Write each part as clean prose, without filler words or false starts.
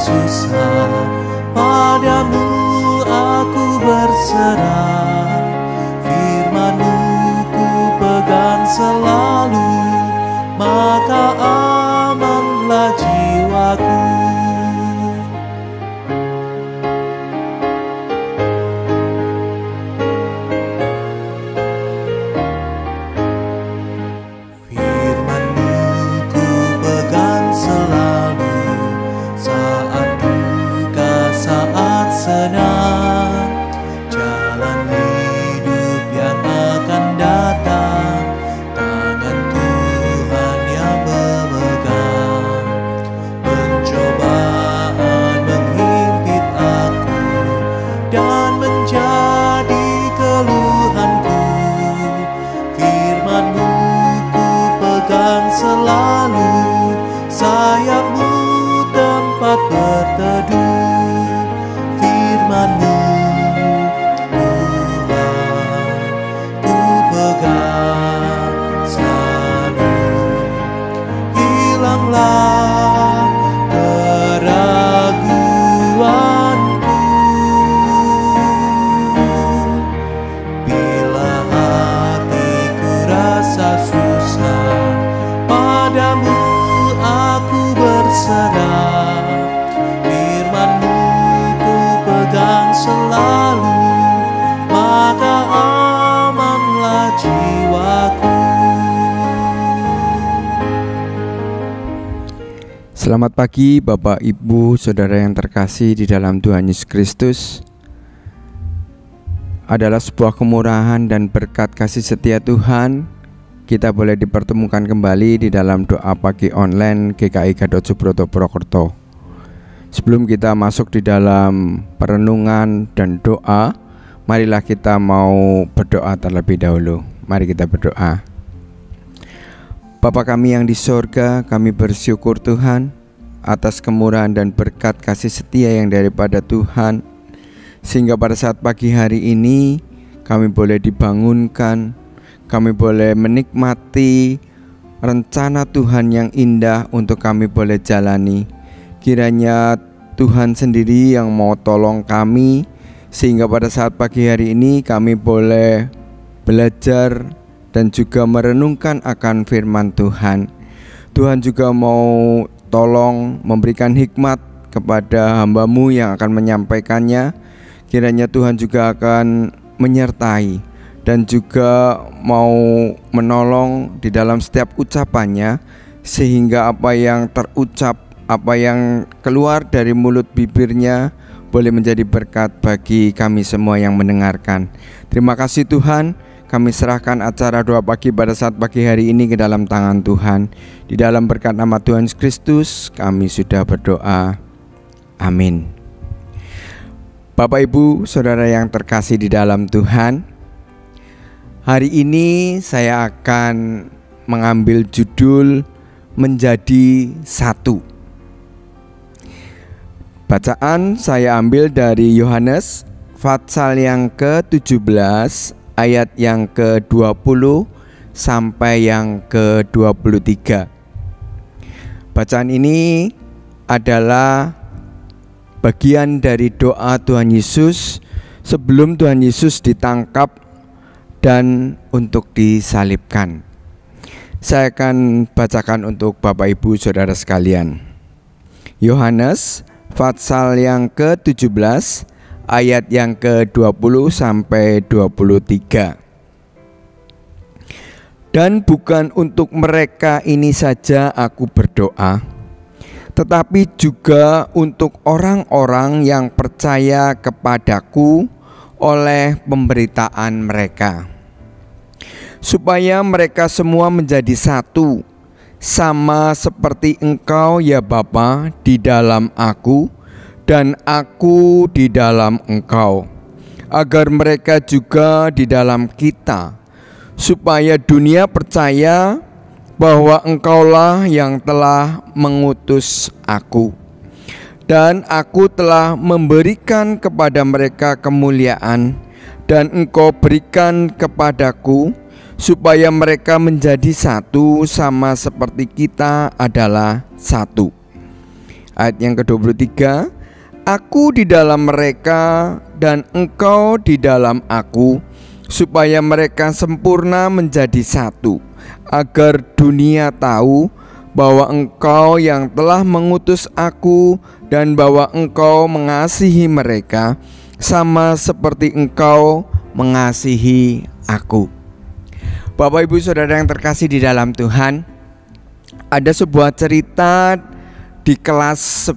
susah, padamu aku berserah. Firman-Mu ku pegang selalu, maka amanlah jiwaku. Firman-Mu ku pegang selalu, saat duka, saat senang, jalan hidup yang akan datang, tangan Tuhan yang memegang. Pencobaan menghimpit aku dan menjadi keluhanku. Firman-Mu ku pegang selalu, sayap-Mu tempat berteduh. Firman-Mu Tuhan ku pegang selalu. Hilanglah keraguanku bila hatiku rasa susah, padamu aku berserah. Firman-Mu ku pegang selalu, maka amanlah jiwaku. Selamat pagi Bapak, Ibu, Saudara yang terkasih di dalam Tuhan Yesus Kristus. Adalah sebuah kemurahan dan berkat kasih setia Tuhan, kita boleh dipertemukan kembali di dalam doa pagi online GKI Gatot Subroto Purwokerto. Sebelum kita masuk di dalam perenungan dan doa, marilah kita mau berdoa terlebih dahulu. Mari kita berdoa. Bapa kami yang di sorga, kami bersyukur Tuhan atas kemurahan dan berkat kasih setia yang daripada Tuhan, sehingga pada saat pagi hari ini kami boleh dibangunkan, kami boleh menikmati rencana Tuhan yang indah untuk kami boleh jalani. Kiranya Tuhan sendiri yang mau tolong kami, sehingga pada saat pagi hari ini kami boleh belajar dan juga merenungkan akan firman Tuhan. Tuhan juga mau tolong memberikan hikmat kepada hamba-Mu yang akan menyampaikannya. Kiranya Tuhan juga akan menyertai dan juga mau menolong di dalam setiap ucapannya, sehingga apa yang terucap, apa yang keluar dari mulut bibirnya boleh menjadi berkat bagi kami semua yang mendengarkan. Terima kasih Tuhan. Kami serahkan acara doa pagi pada saat pagi hari ini ke dalam tangan Tuhan. Di dalam berkat nama Tuhan Yesus Kristus kami sudah berdoa. Amin. Bapak, Ibu, Saudara yang terkasih di dalam Tuhan, hari ini saya akan mengambil judul Menjadi Satu. Bacaan saya ambil dari Yohanes pasal yang ke-17 ayat yang ke-20 sampai yang ke-23. Bacaan ini adalah bagian dari doa Tuhan Yesus sebelum Tuhan Yesus ditangkap dan untuk disalibkan. Saya akan bacakan untuk Bapak, Ibu, Saudara sekalian. Yohanes pasal yang ke-17 ayat yang ke-20 sampai 23. Dan bukan untuk mereka ini saja aku berdoa, tetapi juga untuk orang-orang yang percaya kepadaku oleh pemberitaan mereka, supaya mereka semua menjadi satu, sama seperti Engkau ya Bapa di dalam aku dan aku di dalam Engkau, agar mereka juga di dalam kita, supaya dunia percaya bahwa Engkaulah yang telah mengutus aku, dan aku telah memberikan kepada mereka kemuliaan, dan Engkau berikan kepadaku, supaya mereka menjadi satu sama seperti kita adalah satu. Ayat yang ke-23, Aku di dalam mereka dan engkau di dalam aku, supaya mereka sempurna menjadi satu, agar dunia tahu bahwa engkau yang telah mengutus aku dan bahwa engkau mengasihi mereka sama seperti engkau mengasihi aku. Bapak Ibu Saudara yang terkasih di dalam Tuhan, ada sebuah cerita di kelas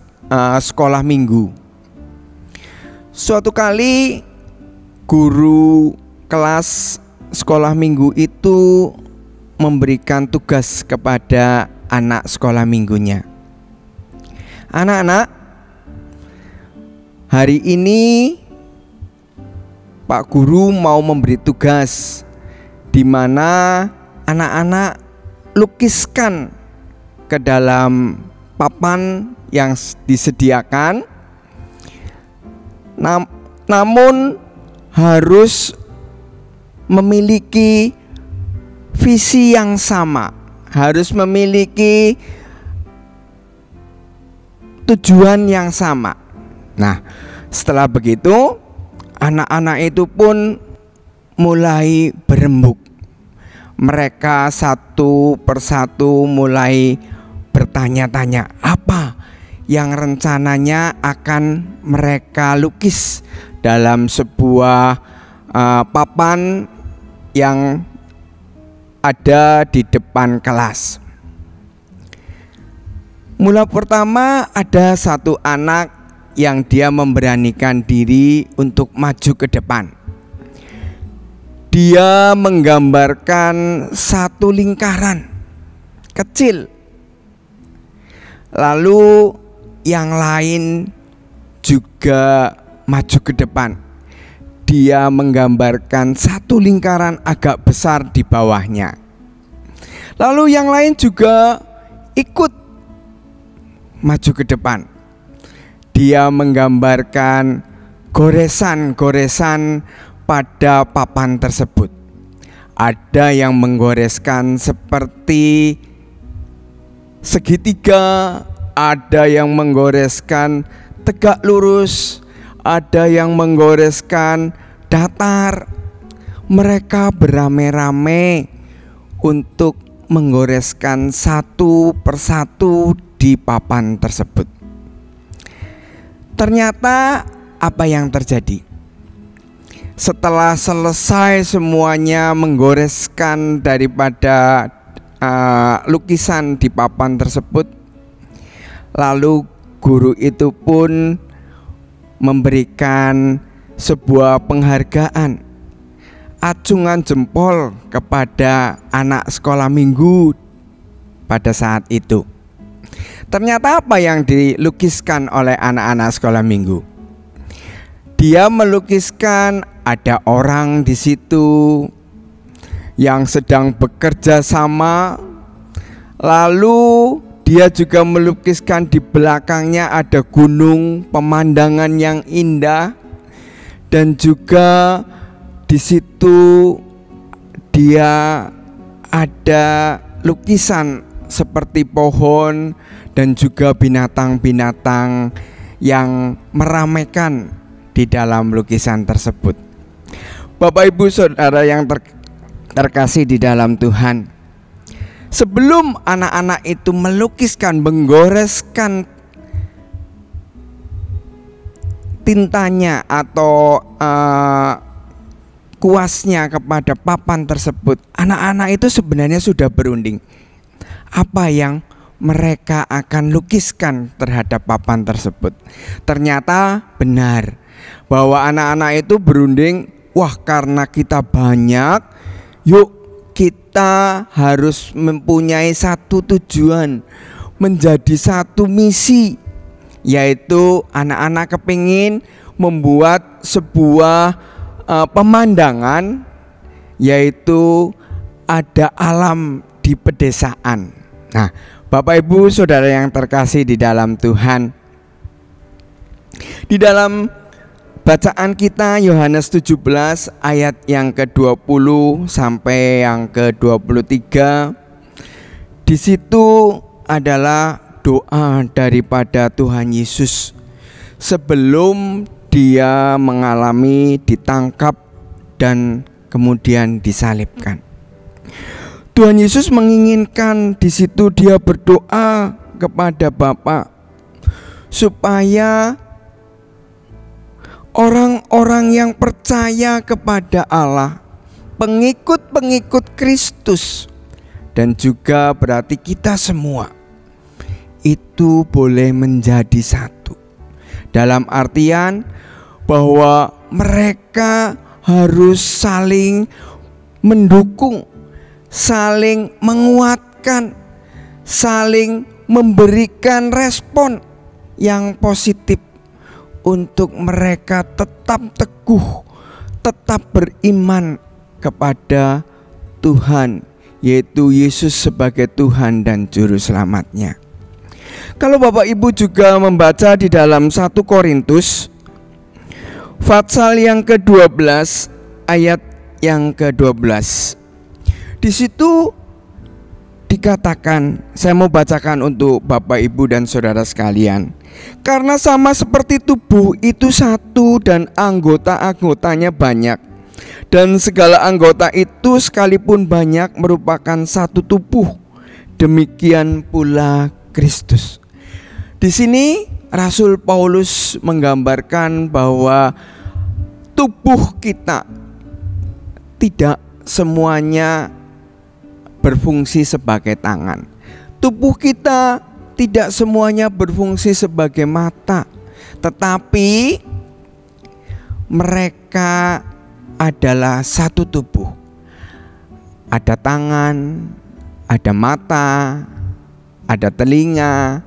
sekolah minggu. Suatu kali guru kelas sekolah minggu itu memberikan tugas kepada anak sekolah minggunya. Anak-anak, hari ini Pak Guru mau memberi tugas di mana anak-anak lukiskan ke dalam papan yang disediakan, namun harus memiliki visi yang sama, harus memiliki tujuan yang sama. Nah, setelah begitu anak-anak itu pun mulai berembuk. Mereka satu persatu mulai bertanya-tanya apa yang rencananya akan mereka lukis dalam sebuah papan yang ada di depan kelas. Mula pertama ada satu anak yang dia memberanikan diri untuk maju ke depan. Dia menggambarkan satu lingkaran kecil. Lalu yang lain juga maju ke depan. Dia menggambarkan satu lingkaran agak besar di bawahnya. Lalu yang lain juga ikut maju ke depan. Dia menggambarkan goresan-goresan pada papan tersebut. Ada yang menggoreskan seperti segitiga, ada yang menggoreskan tegak lurus, ada yang menggoreskan datar. Mereka beramai-ramai untuk menggoreskan satu persatu di papan tersebut. Ternyata apa yang terjadi? Setelah selesai semuanya menggoreskan daripada lukisan di papan tersebut, lalu guru itu pun memberikan sebuah penghargaan, acungan jempol kepada anak sekolah minggu pada saat itu. Ternyata apa yang dilukiskan oleh anak-anak sekolah minggu? Dia melukiskan ada orang di situ yang sedang bekerja sama. Lalu dia juga melukiskan di belakangnya ada gunung, pemandangan yang indah. Dan juga di situ dia ada lukisan seperti pohon dan juga binatang-binatang yang meramaikan di dalam lukisan tersebut. Bapak Ibu Saudara yang terkasih di dalam Tuhan, sebelum anak-anak itu melukiskan, menggoreskan tintanya atau kuasnya kepada papan tersebut, anak-anak itu sebenarnya sudah berunding apa yang mereka akan lukiskan terhadap papan tersebut. Ternyata benar bahwa anak-anak itu berunding, wah karena kita banyak, yuk kita harus mempunyai satu tujuan, menjadi satu misi, yaitu anak-anak kepingin membuat sebuah pemandangan, yaitu ada alam di pedesaan. Nah, Bapak Ibu Saudara yang terkasih di dalam Tuhan, di dalam bacaan kita Yohanes 17 ayat yang ke-20 sampai yang ke-23, di situ adalah doa daripada Tuhan Yesus sebelum dia mengalami ditangkap dan kemudian disalibkan. Tuhan Yesus menginginkan di situ dia berdoa kepada Bapa supaya orang-orang yang percaya kepada Allah, pengikut-pengikut Kristus, dan juga berarti kita semua itu boleh menjadi satu. Dalam artian bahwa mereka harus saling mendukung, saling menguatkan, saling memberikan respon yang positif untuk mereka tetap teguh, tetap beriman kepada Tuhan, yaitu Yesus sebagai Tuhan dan Juru Selamatnya. Kalau Bapak Ibu juga membaca di dalam 1 Korintus pasal yang ke-12 ayat yang ke-12, di situ dikatakan, saya mau bacakan untuk Bapak Ibu dan saudara sekalian. Karena sama seperti tubuh itu satu dan anggota-anggotanya banyak, dan segala anggota itu sekalipun banyak merupakan satu tubuh, demikian pula Kristus. Di sini Rasul Paulus menggambarkan bahwa tubuh kita tidak semuanya berfungsi sebagai tangan. Tubuh kita tidak semuanya berfungsi sebagai mata, tetapi mereka adalah satu tubuh. Ada tangan, ada mata, ada telinga,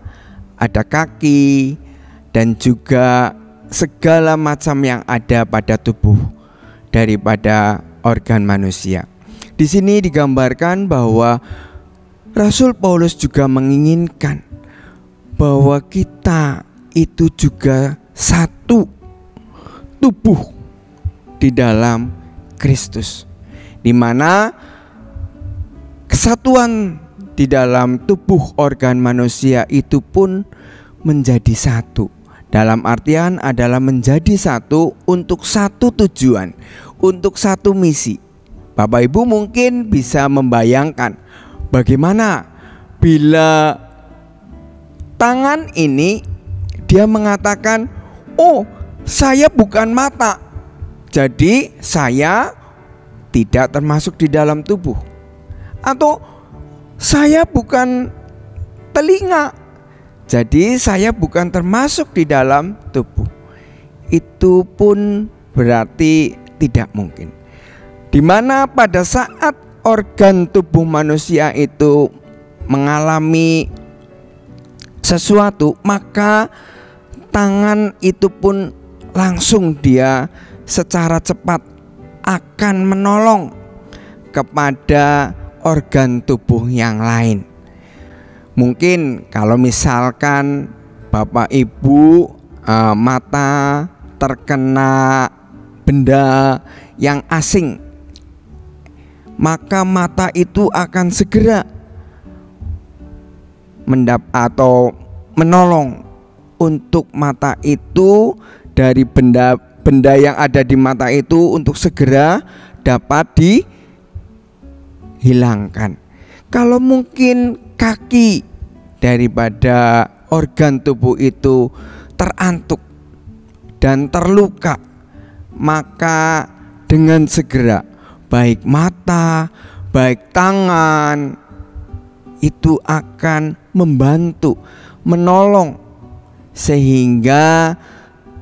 ada kaki, dan juga segala macam yang ada pada tubuh daripada organ manusia. Di sini digambarkan bahwa Rasul Paulus juga menginginkan bahwa kita itu juga satu tubuh di dalam Kristus, di mana kesatuan di dalam tubuh organ manusia itu pun menjadi satu. Dalam artian adalah menjadi satu untuk satu tujuan, untuk satu misi. Bapak Ibu mungkin bisa membayangkan bagaimana bila tangan ini dia mengatakan, "Oh, saya bukan mata, jadi saya tidak termasuk di dalam tubuh." Atau saya bukan telinga, jadi saya bukan termasuk di dalam tubuh. Itu pun berarti tidak mungkin. Di mana pada saat organ tubuh manusia itu mengalami sesuatu, maka tangan itu pun langsung dia secara cepat akan menolong kepada organ tubuh yang lain. Mungkin kalau misalkan Bapak Ibu mata terkena benda yang asing, maka mata itu akan segera atau menolong untuk mata itu dari benda yang ada di mata itu untuk segera dapat dihilangkan. Kalau mungkin kaki daripada organ tubuh itu terantuk dan terluka, maka dengan segera baik mata, baik tangan itu akan membantu, menolong sehingga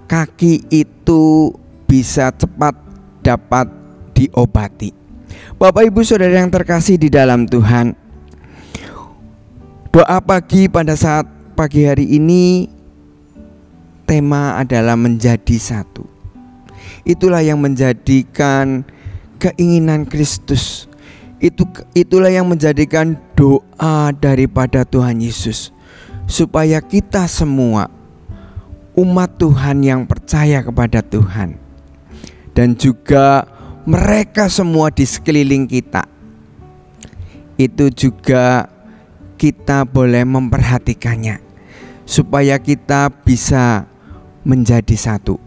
kaki itu bisa cepat dapat diobati. Bapak Ibu Saudara yang terkasih di dalam Tuhan, doa pagi pada saat pagi hari ini tema adalah menjadi satu. Itulah yang menjadikan keinginan Kristus. Itulah yang menjadikan doa daripada Tuhan Yesus, supaya kita semua umat Tuhan yang percaya kepada Tuhan, dan juga mereka semua di sekeliling kita, itu juga kita boleh memperhatikannya. supaya kita bisa menjadi satu.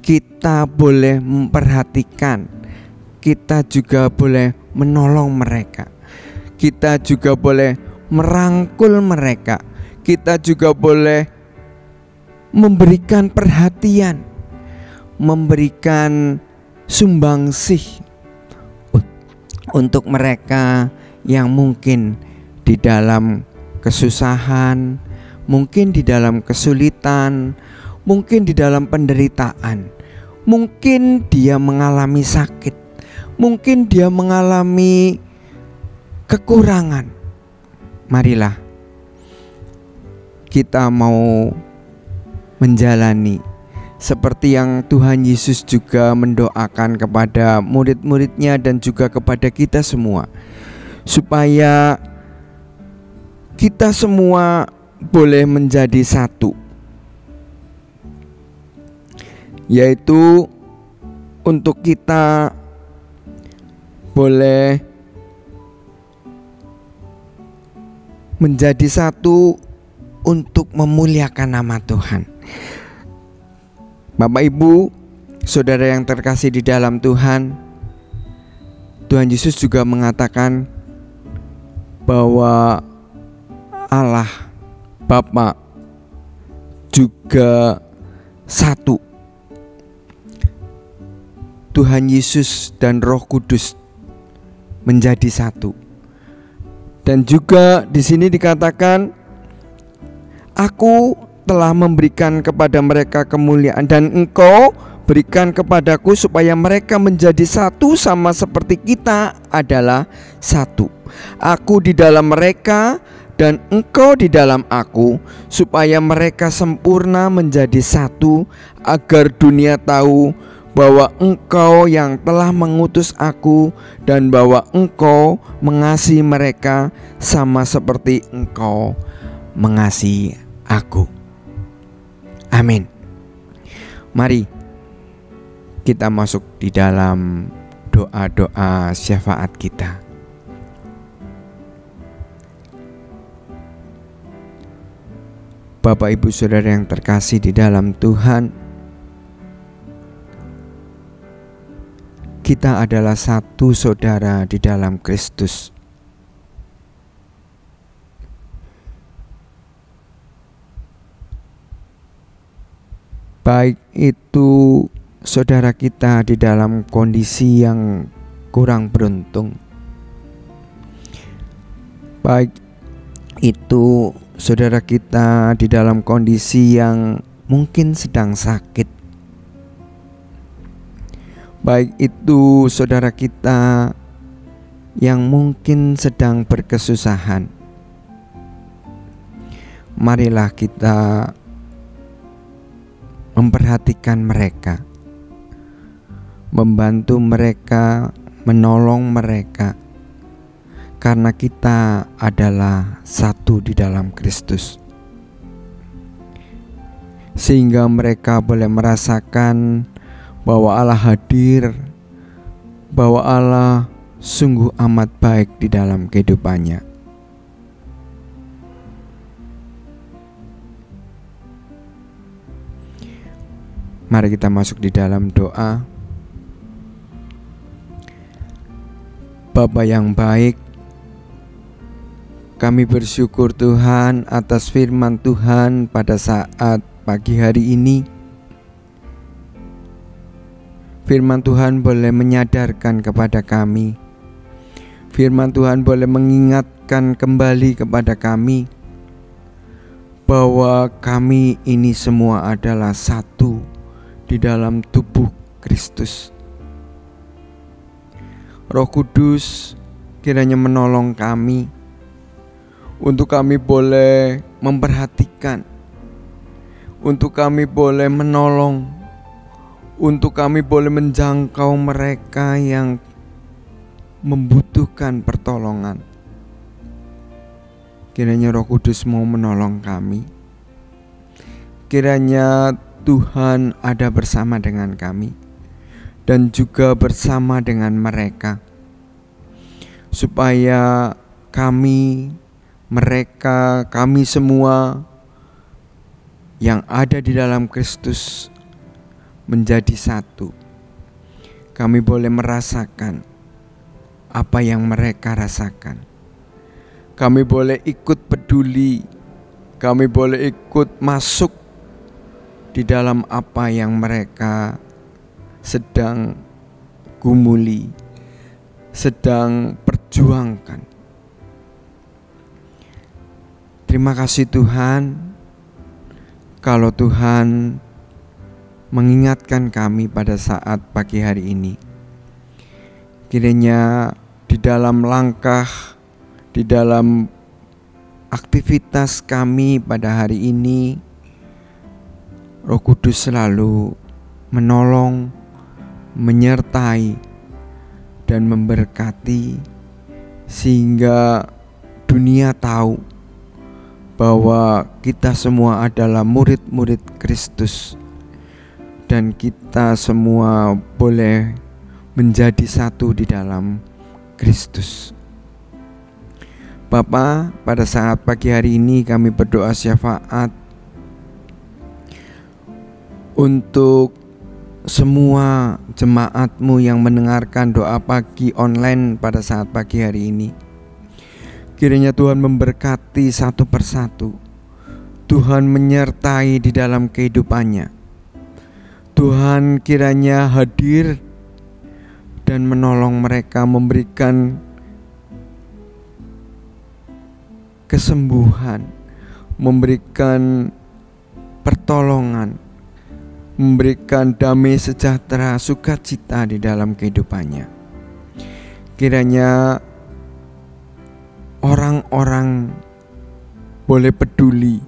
Kita boleh memperhatikan, kita juga boleh menolong mereka, kita juga boleh merangkul mereka, kita juga boleh memberikan perhatian, memberikan sumbangsih untuk mereka yang mungkin di dalam kesusahan, mungkin di dalam kesulitan, mungkin di dalam penderitaan, mungkin dia mengalami sakit, mungkin dia mengalami kekurangan. Marilah kita mau menjalani seperti yang Tuhan Yesus juga mendoakan kepada murid-muridnya dan juga kepada kita semua, supaya kita semua boleh menjadi satu, yaitu untuk kita boleh menjadi satu untuk memuliakan nama Tuhan. Bapak, Ibu, saudara yang terkasih di dalam Tuhan, Tuhan Yesus juga mengatakan bahwa Allah Bapa juga satu. Tuhan Yesus dan Roh Kudus menjadi satu. Dan juga di sini dikatakan, Aku telah memberikan kepada mereka kemuliaan dan Engkau berikan kepadaku supaya mereka menjadi satu sama seperti kita adalah satu. Aku di dalam mereka dan Engkau di dalam aku, supaya mereka sempurna menjadi satu, agar dunia tahu bahwa Engkau yang telah mengutus aku dan bahwa Engkau mengasihi mereka sama seperti Engkau mengasihi aku. Amin. Mari kita masuk di dalam doa-doa syafaat kita. Bapak, Ibu, Saudara yang terkasih di dalam Tuhan, kita adalah satu saudara di dalam Kristus. Baik itu saudara kita di dalam kondisi yang kurang beruntung, baik itu saudara kita di dalam kondisi yang mungkin sedang sakit, baik itu saudara kita yang mungkin sedang berkesusahan. Marilah kita memperhatikan mereka, membantu mereka, menolong mereka, karena kita adalah satu di dalam Kristus, sehingga mereka boleh merasakan bahwa Allah hadir, bahwa Allah sungguh amat baik di dalam kehidupannya. Mari kita masuk di dalam doa. Bapa yang baik, kami bersyukur Tuhan atas firman Tuhan pada saat pagi hari ini. Firman Tuhan boleh menyadarkan kepada kami, firman Tuhan boleh mengingatkan kembali kepada kami bahwa kami ini semua adalah satu di dalam tubuh Kristus. Roh Kudus kiranya menolong kami untuk kami boleh memperhatikan, untuk kami boleh menolong, untuk kami boleh menjangkau mereka yang membutuhkan pertolongan. Kiranya Roh Kudus mau menolong kami. Kiranya Tuhan ada bersama dengan kami dan juga bersama dengan mereka, supaya kami, mereka, kami semua yang ada di dalam Kristus menjadi satu. Kami boleh merasakan apa yang mereka rasakan. Kami boleh ikut peduli, kami boleh ikut masuk di dalam apa yang mereka sedang gumuli, sedang perjuangkan. Terima kasih Tuhan, kalau Tuhan mengingatkan kami pada saat pagi hari ini. Kiranya di dalam langkah, di dalam aktivitas kami pada hari ini, Roh Kudus selalu menolong, menyertai, dan memberkati, sehingga dunia tahu bahwa kita semua adalah murid-murid Kristus, dan kita semua boleh menjadi satu di dalam Kristus. Bapa, pada saat pagi hari ini kami berdoa syafaat untuk semua jemaat-Mu yang mendengarkan doa pagi online pada saat pagi hari ini. Kiranya Tuhan memberkati satu persatu, Tuhan menyertai di dalam kehidupannya. Tuhan kiranya hadir dan menolong mereka, memberikan kesembuhan, memberikan pertolongan, memberikan damai sejahtera, sukacita di dalam kehidupannya. Kiranya orang-orang boleh peduli,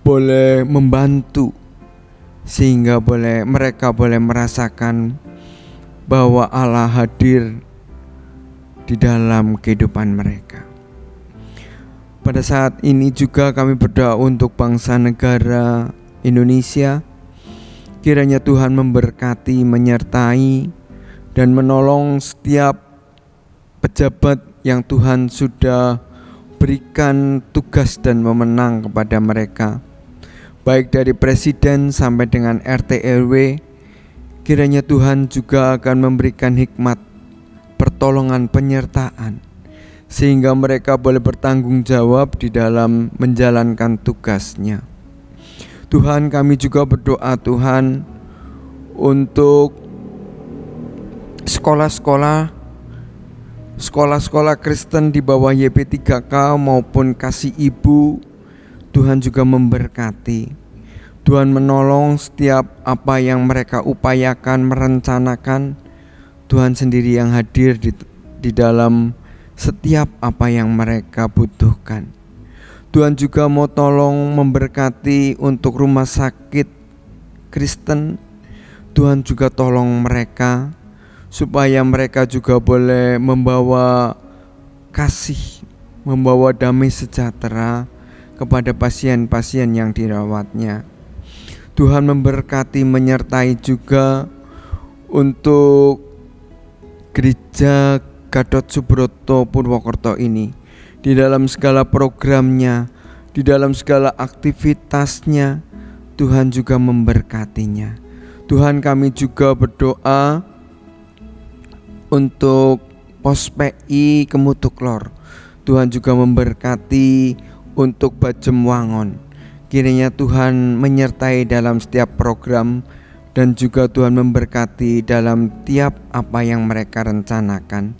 boleh membantu, sehingga mereka boleh merasakan bahwa Allah hadir di dalam kehidupan mereka. Pada saat ini juga kami berdoa untuk bangsa negara Indonesia. Kiranya Tuhan memberkati, menyertai, dan menolong setiap pejabat yang Tuhan sudah berikan tugas dan wewenang kepada mereka, baik dari presiden sampai dengan RT RW. Kiranya Tuhan juga akan memberikan hikmat, pertolongan, penyertaan, sehingga mereka boleh bertanggung jawab di dalam menjalankan tugasnya. Tuhan, kami juga berdoa Tuhan untuk sekolah-sekolah Kristen di bawah YP3K maupun Kasih Ibu. Tuhan juga memberkati, Tuhan menolong setiap apa yang mereka upayakan, merencanakan. Tuhan sendiri yang hadir di dalam setiap apa yang mereka butuhkan. Tuhan juga mau tolong memberkati untuk rumah sakit Kristen. Tuhan juga tolong mereka supaya mereka juga boleh membawa kasih, membawa damai sejahtera kepada pasien-pasien yang dirawatnya. Tuhan memberkati, menyertai juga untuk Gereja Gatot Subroto Purwokerto ini, di dalam segala programnya, di dalam segala aktivitasnya. Tuhan juga memberkatinya. Tuhan, kami juga berdoa untuk Pos PI Kemutuklor. Tuhan juga memberkati untuk Bajem Wangon. Kiranya Tuhan menyertai dalam setiap program, dan juga Tuhan memberkati dalam tiap apa yang mereka rencanakan.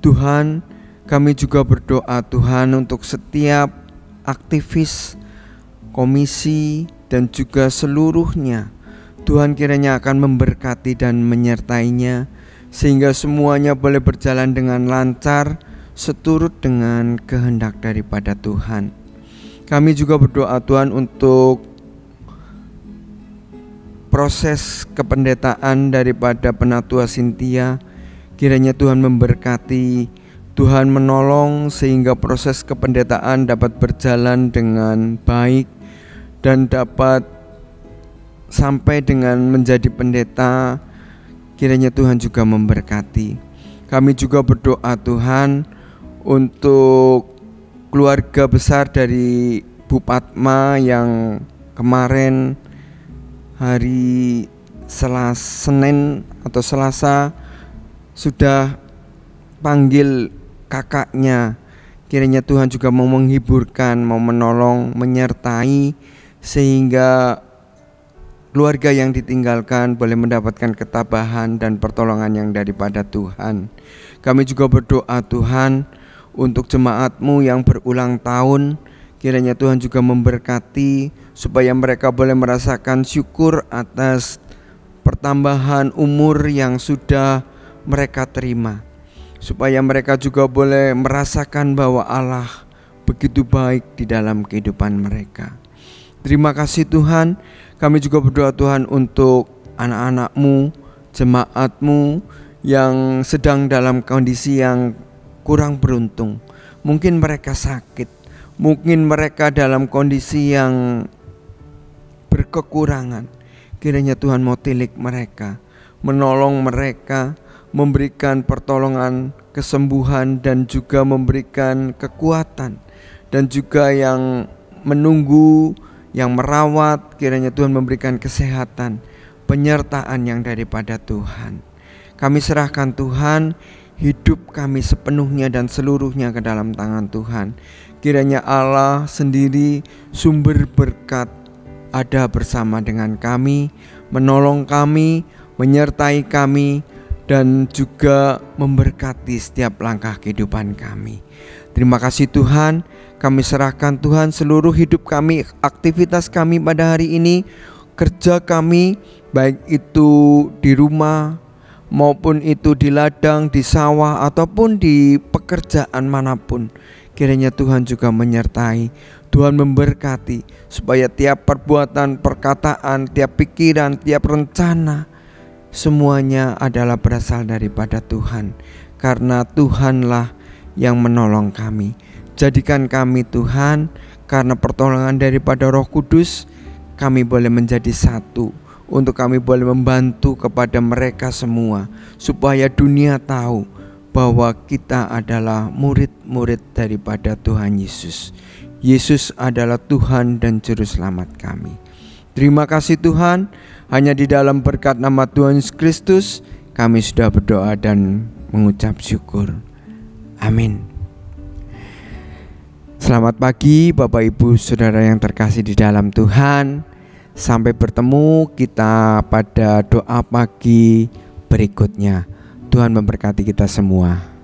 Tuhan, kami juga berdoa Tuhan untuk setiap aktivis, komisi, dan juga seluruhnya. Tuhan kiranya akan memberkati dan menyertainya, sehingga semuanya boleh berjalan dengan lancar, seturut dengan kehendak daripada Tuhan. Kami juga berdoa Tuhan untuk proses kependetaan daripada Penatua Cynthia. Kiranya Tuhan memberkati, Tuhan menolong sehingga proses kependetaan dapat berjalan dengan baik dan dapat sampai dengan menjadi pendeta. Kiranya Tuhan juga memberkati. Kami juga berdoa Tuhan untuk keluarga besar dari Bu Padma yang kemarin hari Senin atau Selasa sudah panggil kakaknya. Kiranya Tuhan juga mau menghiburkan, mau menolong, menyertai, sehingga keluarga yang ditinggalkan boleh mendapatkan ketabahan dan pertolongan yang daripada Tuhan. Kami juga berdoa Tuhan untuk jemaat-Mu yang berulang tahun. Kiranya Tuhan juga memberkati supaya mereka boleh merasakan syukur atas pertambahan umur yang sudah mereka terima, supaya mereka juga boleh merasakan bahwa Allah begitu baik di dalam kehidupan mereka. Terima kasih Tuhan. Kami juga berdoa Tuhan untuk anak-anak-Mu, jemaat-Mu yang sedang dalam kondisi yang kurang beruntung. Mungkin mereka sakit, mungkin mereka dalam kondisi yang berkekurangan. Kiranya Tuhan mau tilik mereka, menolong mereka, memberikan pertolongan, kesembuhan, dan juga memberikan kekuatan. Dan juga yang menunggu, yang merawat, kiranya Tuhan memberikan kesehatan, penyertaan yang daripada Tuhan. Kami serahkan Tuhan hidup kami sepenuhnya dan seluruhnya ke dalam tangan Tuhan. Kiranya Allah sendiri sumber berkat ada bersama dengan kami, menolong kami, menyertai kami, dan juga memberkati setiap langkah kehidupan kami. Terima kasih Tuhan. Kami serahkan Tuhan seluruh hidup kami, aktivitas kami pada hari ini, kerja kami, baik itu di rumah maupun itu di ladang, di sawah, ataupun di pekerjaan manapun. Kiranya Tuhan juga menyertai, Tuhan memberkati, supaya tiap perbuatan, perkataan, tiap pikiran, tiap rencana, semuanya adalah berasal daripada Tuhan. Karena Tuhanlah yang menolong kami. Jadikan kami Tuhan, karena pertolongan daripada Roh Kudus, kami boleh menjadi satu, untuk kami boleh membantu kepada mereka semua, supaya dunia tahu bahwa kita adalah murid-murid daripada Tuhan Yesus. Yesus adalah Tuhan dan Juru Selamat kami. Terima kasih Tuhan, hanya di dalam berkat nama Tuhan Yesus Kristus kami sudah berdoa dan mengucap syukur. Amin. Selamat pagi Bapak Ibu Saudara yang terkasih di dalam Tuhan. Sampai bertemu kita pada doa pagi berikutnya. Tuhan memberkati kita semua.